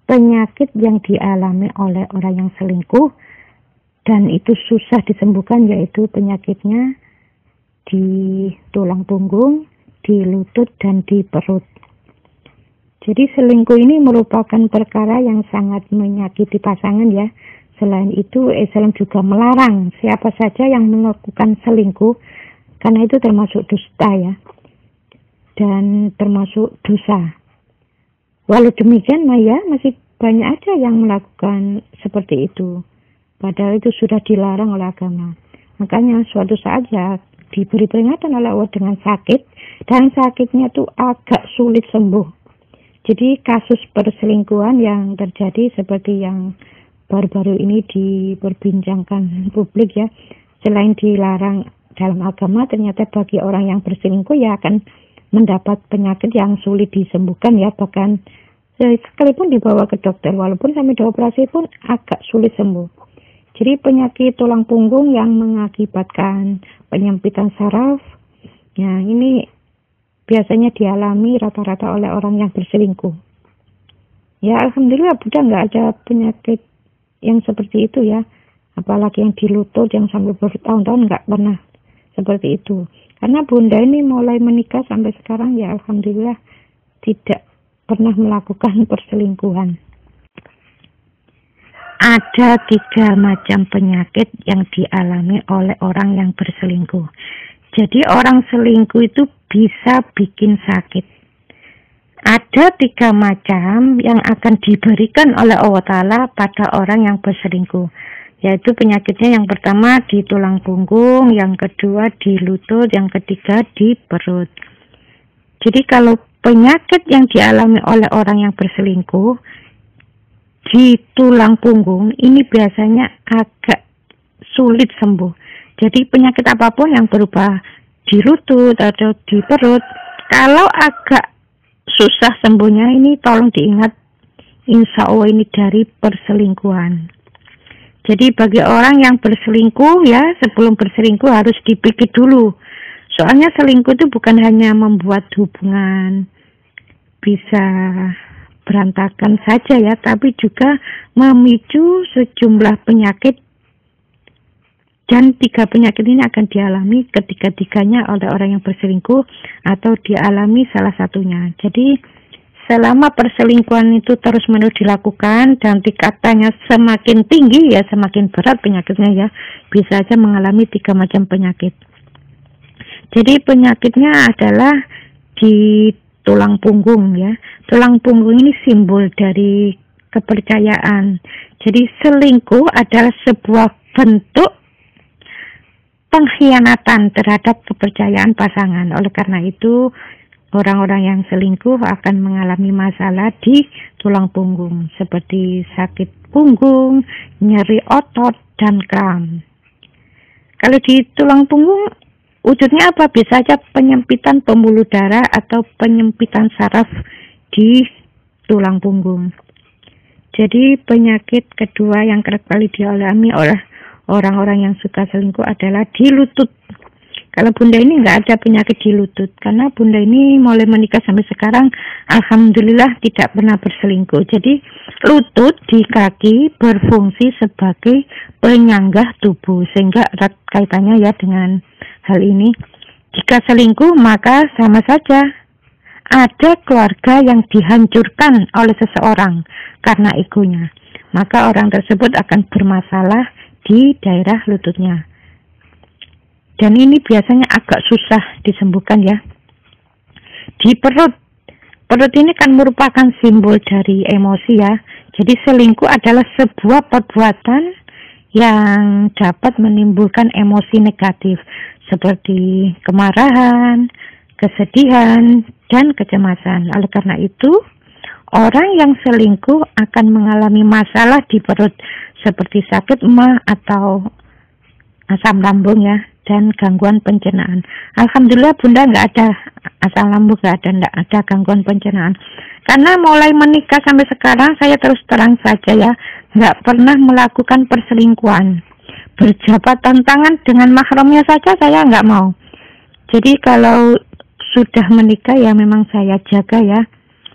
penyakit yang dialami oleh orang yang selingkuh dan itu susah disembuhkan, yaitu penyakitnya di tulang punggung, di lutut, dan di perut. Jadi selingkuh ini merupakan perkara yang sangat menyakiti pasangan ya. Selain itu, Islam juga melarang siapa saja yang melakukan selingkuh, karena itu termasuk dusta ya, dan termasuk dosa. Walau demikian, masih banyak aja yang melakukan seperti itu. Padahal itu sudah dilarang oleh agama. Makanya suatu saat ya diberi peringatan oleh Allah dengan sakit, dan sakitnya itu agak sulit sembuh. Jadi kasus perselingkuhan yang terjadi seperti yang baru-baru ini diperbincangkan publik ya, selain dilarang dalam agama, ternyata bagi orang yang berselingkuh ya akan mendapat penyakit yang sulit disembuhkan ya, bahkan sekalipun dibawa ke dokter, walaupun sampai dioperasi pun agak sulit sembuh. Jadi penyakit tulang punggung yang mengakibatkan penyempitan saraf, ya ini biasanya dialami rata-rata oleh orang yang berselingkuh. Ya alhamdulillah Bunda nggak ada penyakit yang seperti itu ya. Apalagi yang di lutut yang sampai bertahun-tahun nggak pernah seperti itu. Karena Bunda ini mulai menikah sampai sekarang ya alhamdulillah tidak pernah melakukan perselingkuhan. Ada 3 macam penyakit yang dialami oleh orang yang berselingkuh. Jadi orang selingkuh itu bisa bikin sakit. Ada 3 macam yang akan diberikan oleh Allah Ta'ala pada orang yang berselingkuh. Yaitu penyakitnya yang pertama di tulang punggung, yang kedua di lutut, yang ketiga di perut. Jadi kalau penyakit yang dialami oleh orang yang berselingkuh di tulang punggung ini biasanya agak sulit sembuh. Jadi penyakit apapun yang berupa di lutut atau di perut, kalau agak susah sembuhnya ini tolong diingat, insya Allah ini dari perselingkuhan. Jadi bagi orang yang berselingkuh ya, sebelum berselingkuh harus dipikir dulu. Soalnya selingkuh itu bukan hanya membuat hubungan bisa berantakan saja ya, tapi juga memicu sejumlah penyakit. Dan 3 penyakit ini akan dialami ketiga-tiganya oleh orang yang berselingkuh atau dialami salah satunya. Jadi selama perselingkuhan itu terus-menerus dilakukan dan tingkatannya semakin tinggi ya, semakin berat penyakitnya ya, bisa saja mengalami 3 macam penyakit. Jadi penyakitnya adalah di tulang punggung ya. Tulang punggung ini simbol dari kepercayaan. Jadi selingkuh adalah sebuah bentuk pengkhianatan terhadap kepercayaan pasangan. Oleh karena itu, orang-orang yang selingkuh akan mengalami masalah di tulang punggung, seperti sakit punggung, nyeri otot, dan kram. Kalau di tulang punggung, wujudnya apa? Bisa saja penyempitan pembuluh darah atau penyempitan saraf di tulang punggung. Jadi penyakit kedua yang kerap kali dialami oleh orang-orang yang suka selingkuh adalah di lutut. Kalau Bunda ini nggak ada penyakit di lutut, karena Bunda ini mulai menikah sampai sekarang alhamdulillah tidak pernah berselingkuh. Jadi lutut di kaki berfungsi sebagai penyanggah tubuh, sehingga erat kaitannya ya dengan hal ini. Jika selingkuh maka sama saja ada keluarga yang dihancurkan oleh seseorang karena egonya. Maka orang tersebut akan bermasalah di daerah lututnya. Dan ini biasanya agak susah disembuhkan ya. Di perut. Perut ini kan merupakan simbol dari emosi ya. Jadi selingkuh adalah sebuah perbuatan yang dapat menimbulkan emosi negatif seperti kemarahan, kesedihan, dan kecemasan. Oleh karena itu, orang yang selingkuh akan mengalami masalah di perut seperti sakit emah atau asam lambung ya, dan gangguan pencernaan. Alhamdulillah Bunda nggak ada asam lambung, nggak ada gangguan pencernaan. Karena mulai menikah sampai sekarang saya terus terang saja ya, nggak pernah melakukan perselingkuhan. Berjabatan tangan dengan mahramnya saja saya nggak mau. Jadi kalau sudah menikah ya memang saya jaga ya.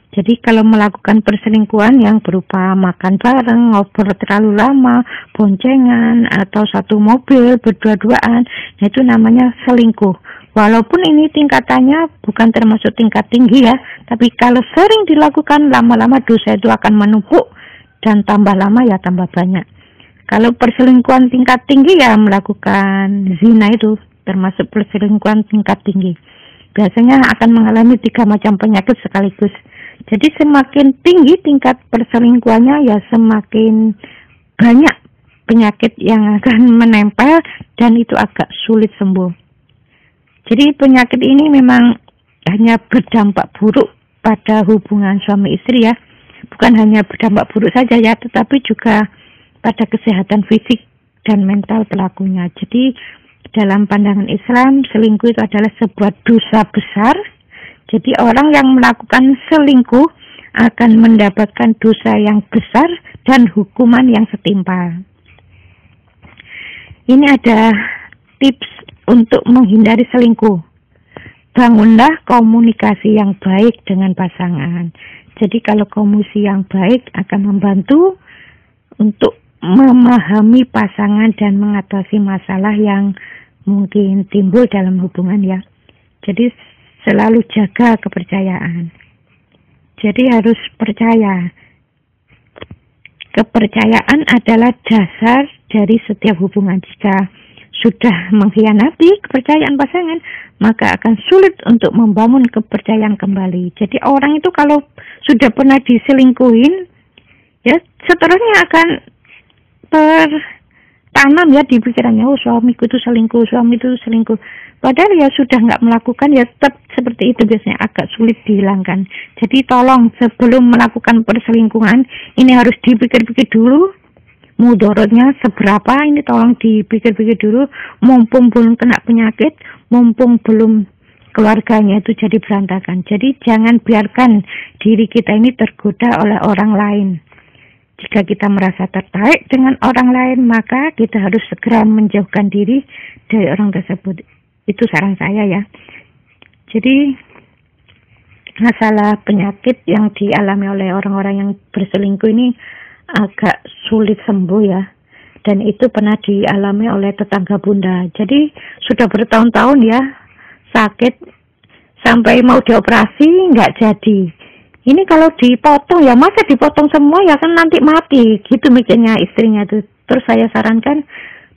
Jadi kalau melakukan perselingkuhan yang berupa makan bareng, ngobrol terlalu lama, boncengan, atau satu mobil berdua-duaan, itu namanya selingkuh. Walaupun ini tingkatannya bukan termasuk tingkat tinggi ya, tapi kalau sering dilakukan lama-lama dosa itu akan menumpuk dan tambah lama ya tambah banyak. Kalau perselingkuhan tingkat tinggi ya melakukan zina itu termasuk perselingkuhan tingkat tinggi. Biasanya akan mengalami 3 macam penyakit sekaligus. Jadi semakin tinggi tingkat perselingkuhannya ya semakin banyak penyakit yang akan menempel dan itu agak sulit sembuh. Jadi penyakit ini memang hanya berdampak buruk pada hubungan suami istri ya. Bukan hanya berdampak buruk saja ya, tetapi juga pada kesehatan fisik dan mental pelakunya. Jadi dalam pandangan Islam, selingkuh itu adalah sebuah dosa besar. Jadi orang yang melakukan selingkuh akan mendapatkan dosa yang besar dan hukuman yang setimpal. Ini ada tips untuk menghindari selingkuh. Bangunlah komunikasi yang baik dengan pasangan. Jadi kalau komunikasi yang baik akan membantu untuk memahami pasangan dan mengatasi masalah yang mungkin timbul dalam hubungan ya. Jadi selalu jaga kepercayaan. Jadi harus percaya. Kepercayaan adalah dasar dari setiap hubungan. Jika sudah mengkhianati kepercayaan pasangan, maka akan sulit untuk membangun kepercayaan kembali. Jadi orang itu kalau sudah pernah diselingkuhin, ya seterusnya akan tertanam ya di pikirannya, oh suamiku itu selingkuh, suami itu selingkuh. Padahal ya sudah nggak melakukan, ya tetap seperti itu, biasanya agak sulit dihilangkan. Jadi tolong sebelum melakukan perselingkuhan, ini harus dipikir-pikir dulu, mudorotnya seberapa, ini tolong dipikir-pikir dulu, mumpung belum kena penyakit, mumpung belum keluarganya itu jadi berantakan. Jadi jangan biarkan diri kita ini tergoda oleh orang lain. Jika kita merasa tertarik dengan orang lain, maka kita harus segera menjauhkan diri dari orang tersebut. Itu saran saya ya. Jadi masalah penyakit yang dialami oleh orang-orang yang berselingkuh ini agak sulit sembuh ya. Dan itu pernah dialami oleh tetangga bunda. Jadi sudah bertahun-tahun ya sakit sampai mau dioperasi nggak jadi. Ini kalau dipotong ya masa dipotong semua ya kan nanti mati. Gitu mikirnya istrinya tuh. Terus saya sarankan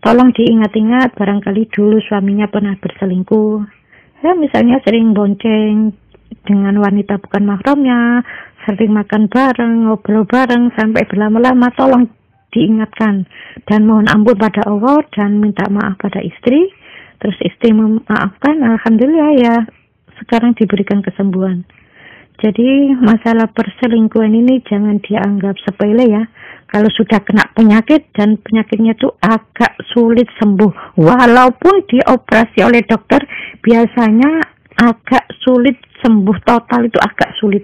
tolong diingat-ingat barangkali dulu suaminya pernah berselingkuh. Ya misalnya sering bonceng dengan wanita bukan mahramnya, sering makan bareng, ngobrol bareng sampai berlama-lama, tolong diingatkan dan mohon ampun pada Allah dan minta maaf pada istri. Terus istri memaafkan, alhamdulillah ya sekarang diberikan kesembuhan. Jadi masalah perselingkuhan ini jangan dianggap sepele ya. Kalau sudah kena penyakit dan penyakitnya itu agak sulit sembuh, walaupun dioperasi oleh dokter, biasanya agak sulit sembuh total, itu agak sulit.